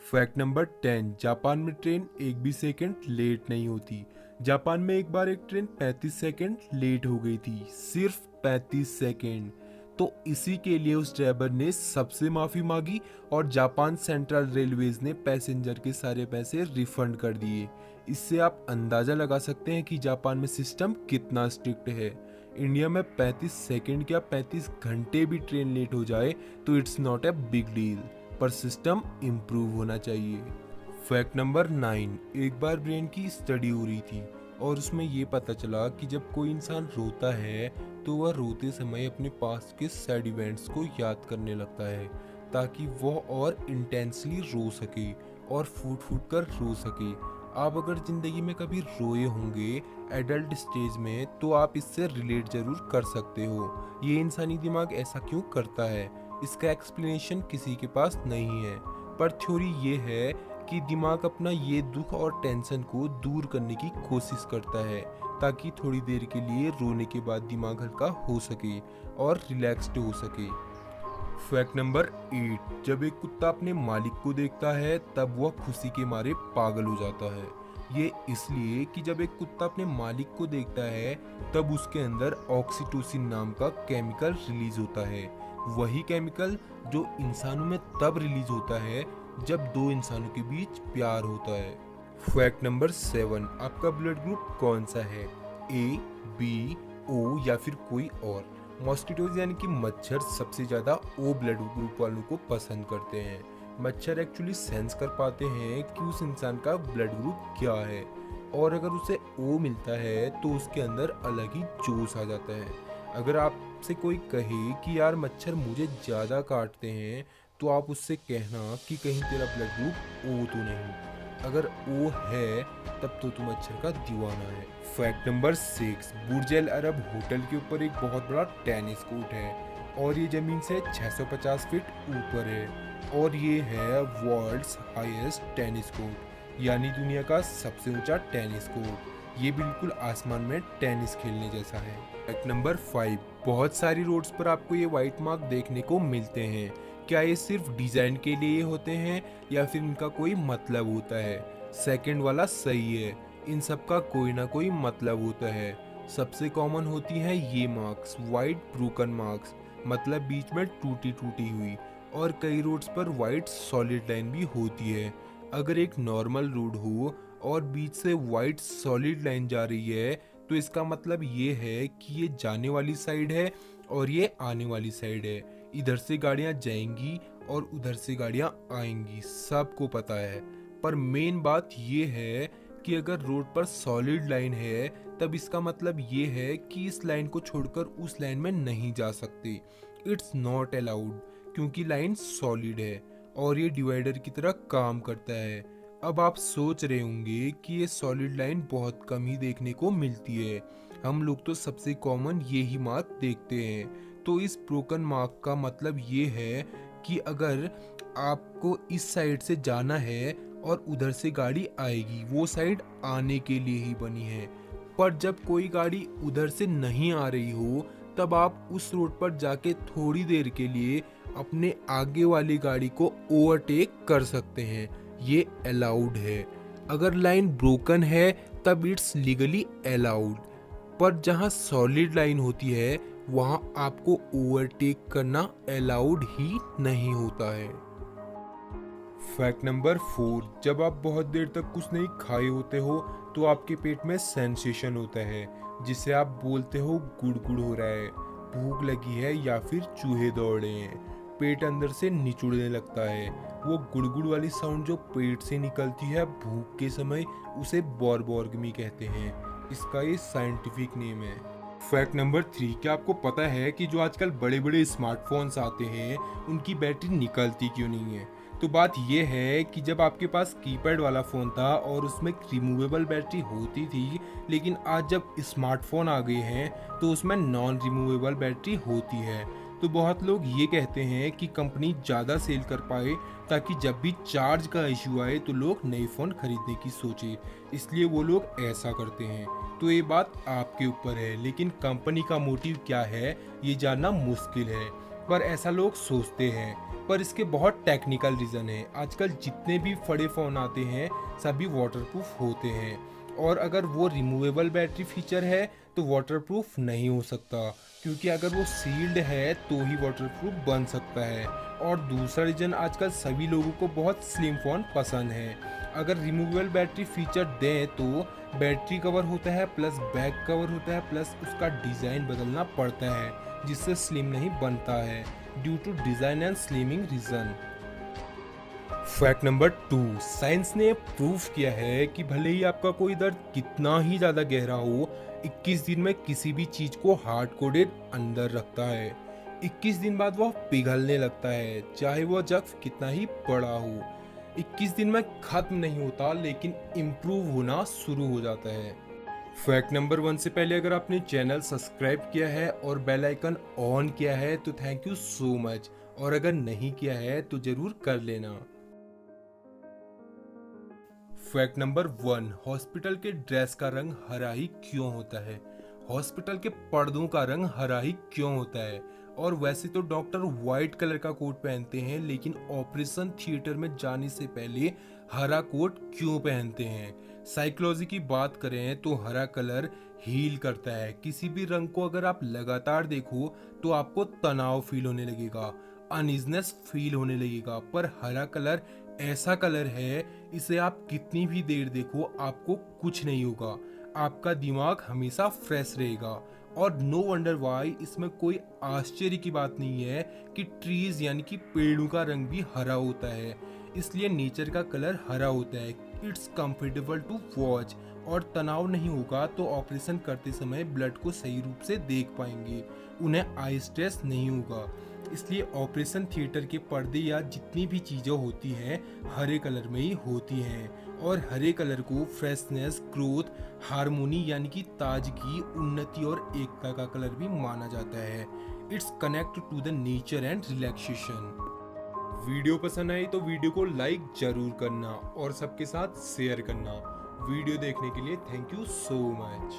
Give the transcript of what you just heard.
Fact number 10, Japan में train एक भी सेकंड लेट नहीं होती। जापान में एक बार एक ट्रेन 35 सेकंड लेट हो गई थी, सिर्फ 35 सेकंड। तो इसी के लिए उस ड्राइवर ने सबसे माफ़ी मांगी और जापान सेंट्रल रेलवेज ने पैसेंजर के सारे पैसे रिफंड कर दिए। इससे आप अंदाज़ा लगा सकते हैं कि जापान में सिस्टम कितना स्ट्रिक्ट है। इंडिया में 35 सेकंड या 35 घंटे भी ट्रेन लेट हो जाए तो it's not a big deal, पर सिस्टम इम्प्रूव होना चाहिए। फैक्ट नंबर 9, एक बार ब्रेन की स्टडी हो रही थी और उसमें ये पता चला कि जब कोई इंसान रोता है तो वह रोते समय अपने पास के सैड इवेंट्स को याद करने लगता है ताकि वह और इंटेंसली रो सके और फूट फूट कर रो सके। आप अगर ज़िंदगी में कभी रोए होंगे एडल्ट स्टेज में तो आप इससे रिलेट ज़रूर कर सकते हो। ये इंसानी दिमाग ऐसा क्यों करता है, इसका एक्सप्लेनेशन किसी के पास नहीं है, पर थ्योरी ये है कि दिमाग अपना ये दुख और टेंशन को दूर करने की कोशिश करता है ताकि थोड़ी देर के लिए रोने के बाद दिमाग हल्का हो सके और रिलैक्स्ड हो सके। फैक्ट नंबर 8, जब एक कुत्ता अपने मालिक को देखता है तब वह खुशी के मारे पागल हो जाता है। ये इसलिए कि जब एक कुत्ता अपने मालिक को देखता है तब उसके अंदर ऑक्सीटोसिन नाम का केमिकल रिलीज होता है, वही केमिकल जो इंसानों में तब रिलीज होता है जब दो इंसानों के बीच प्यार होता है। फैक्ट नंबर 7, आपका ब्लड ग्रुप कौन सा है, ए, बी, ओ या फिर कोई और। मॉस्किटोज यानी कि मच्छर सबसे ज़्यादा ओ ब्लड ग्रुप वालों को पसंद करते हैं। मच्छर एक्चुअली सेंस कर पाते हैं कि उस इंसान का ब्लड ग्रुप क्या है और अगर उसे ओ मिलता है तो उसके अंदर अलग ही जोश आ जाता है। अगर आपसे कोई कहे कि यार मच्छर मुझे ज़्यादा काटते हैं तो आप उससे कहना कि कहीं तेरा ब्लड ग्रुप ओ तो नहीं, अगर ओ है तब तो तू मच्छर का दीवाना है। फैक्ट नंबर 6, बुर्ज अल अरब होटल के ऊपर एक बहुत बड़ा टेनिस कोर्ट है और ये ज़मीन से 650 फीट ऊपर है और ये है वर्ल्ड्स हाईएस्ट टेनिस कोर्ट, यानी दुनिया का सबसे ऊंचा टेनिस कोर्ट। ये बिल्कुल आसमान में टेनिस खेलने जैसा है। फैक्ट नंबर 5, बहुत सारी रोड्स पर आपको ये वाइट मार्क देखने को मिलते हैं। क्या ये सिर्फ डिज़ाइन के लिए होते हैं या फिर इनका कोई मतलब होता है? सेकंड वाला सही है, इन सब का कोई ना कोई मतलब होता है। सबसे कॉमन होती हैं ये मार्क्स, वाइट ब्रोकन मार्क्स, मतलब बीच में टूटी टूटी हुई, और कई रोड्स पर वाइट सॉलिड लाइन भी होती है। अगर एक नॉर्मल रोड हो और बीच से वाइट सॉलिड लाइन जा रही है तो इसका मतलब ये है कि ये जाने वाली साइड है और ये आने वाली साइड है। इधर से गाड़ियाँ जाएंगी और उधर से गाड़ियाँ आएंगी, सबको पता है। पर मेन बात ये है कि अगर रोड पर सॉलिड लाइन है तब इसका मतलब ये है कि इस लाइन को छोड़कर उस लाइन में नहीं जा सकते। इट्स नॉट अलाउड क्योंकि लाइन सॉलिड है और ये डिवाइडर की तरह काम करता है। अब आप सोच रहे होंगे कि ये सॉलिड लाइन बहुत कम ही देखने को मिलती है, हम लोग तो सबसे कॉमन ये ही मार्क देखते हैं। तो इस ब्रोकन मार्क का मतलब ये है कि अगर आपको इस साइड से जाना है और उधर से गाड़ी आएगी, वो साइड आने के लिए ही बनी है। पर जब कोई गाड़ी उधर से नहीं आ रही हो तब आप उस रोड पर जाके थोड़ी देर के लिए अपने आगे वाली गाड़ी को ओवरटेक कर सकते हैं, ये अलाउड है। अगर लाइन ब्रोकन है तब इट्स लीगली अलाउड, पर जहाँ सॉलिड लाइन होती है वहाँ आपको ओवरटेक करना अलाउड ही नहीं होता है। फैक्ट नंबर 4, जब आप बहुत देर तक कुछ नहीं खाए होते हो तो आपके पेट में सेंसेशन होता है जिसे आप बोलते हो गुड़गुड़ हो रहा है, भूख लगी है या फिर चूहे दौड़ रहे हैं। पेट अंदर से निचुड़ने लगता है। वो गुड़गुड़ वाली साउंड जो पेट से निकलती है भूख के समय उसे बॉरबॉर्गमी कहते हैं, इसका ये साइंटिफिक नेम है। फैक्ट नंबर 3, क्या आपको पता है कि जो आजकल बड़े बड़े स्मार्टफोन्स आते हैं उनकी बैटरी निकलती क्यों नहीं है? तो बात यह है कि जब आपके पास कीपैड वाला फ़ोन था और उसमें रिमूवेबल बैटरी होती थी, लेकिन आज जब स्मार्टफोन आ गए हैं तो उसमें नॉन रिमूवेबल बैटरी होती है। तो बहुत लोग ये कहते हैं कि कंपनी ज़्यादा सेल कर पाए ताकि जब भी चार्ज का इशू आए तो लोग नए फ़ोन खरीदने की सोचे, इसलिए वो लोग ऐसा करते हैं। तो ये बात आपके ऊपर है, लेकिन कंपनी का मोटिव क्या है ये जानना मुश्किल है। पर ऐसा लोग सोचते हैं, पर इसके बहुत टेक्निकल रीज़न है। आजकल जितने भी बड़े फ़ोन आते हैं सभी वाटरप्रूफ होते हैं, और अगर वो रिमूवेबल बैटरी फीचर है तो वाटरप्रूफ नहीं हो सकता, क्योंकि अगर वो सील्ड है तो ही वाटरप्रूफ बन सकता है। और दूसरा रीज़न, आजकल सभी लोगों को बहुत स्लिम फ़ोन पसंद है। अगर रिमूवेबल बैटरी फीचर दें तो बैटरी कवर होता है प्लस बैक कवर होता है प्लस उसका डिज़ाइन बदलना पड़ता है, जिससे स्लिम नहीं बनता है due to design and slimming reason. Fact number 2, science ने प्रूफ किया है कि भले ही आपका कोई दर्द कितना ही ज़्यादा गहरा हो, 21 दिन में किसी भी चीज़ को हार्ड कोडेड अंदर रखता है। 21 दिन बाद वह पिघलने लगता है, चाहे वह जख्म कितना ही बड़ा हो। 21 दिन में खत्म नहीं होता, लेकिन इम्प्रूव होना शुरू हो जाता है। फैक्ट नंबर 1 से पहले अगर आपने चैनल सब्सक्राइब किया है और बेल आइकन ऑन किया है तो थैंक यू सो मच, और अगर नहीं किया है तो ज़रूर कर लेना। फैक्ट नंबर 1, हॉस्पिटल के ड्रेस का रंग हरा ही क्यों होता है? हॉस्पिटल के पर्दों का रंग हरा ही क्यों होता है? और वैसे तो डॉक्टर व्हाइट कलर का कोट पहनते हैं, लेकिन ऑपरेशन थिएटर में जाने से पहले हरा कोट क्यों पहनते हैं? साइकोलॉजी की बात करें तो हरा कलर हील करता है। किसी भी रंग को अगर आप लगातार देखो तो आपको तनाव फील होने लगेगा, अनइजनेस फील होने लगेगा, पर हरा कलर ऐसा कलर है, इसे आप कितनी भी देर देखो आपको कुछ नहीं होगा, आपका दिमाग हमेशा फ्रेश रहेगा। और नो वंडर वाई, इसमें कोई आश्चर्य की बात नहीं है कि ट्रीज यानी कि पेड़ों का रंग भी हरा होता है, इसलिए नेचर का कलर हरा होता है। इट्स कंफर्टेबल टू वॉच, और तनाव नहीं होगा तो ऑपरेशन करते समय ब्लड को सही रूप से देख पाएंगे, उन्हें आई स्ट्रेस नहीं होगा। इसलिए ऑपरेशन थिएटर के पर्दे या जितनी भी चीज़ें होती हैं हरे कलर में ही होती हैं, और हरे कलर को फ्रेशनेस, ग्रोथ, हार्मोनी यानी कि ताजगी, उन्नति और एकता का कलर भी माना जाता है। It's connect to the nature and relaxation. Video पसंद आई तो वीडियो को लाइक जरूर करना और सबके साथ शेयर करना। वीडियो देखने के लिए थैंक यू सो मच।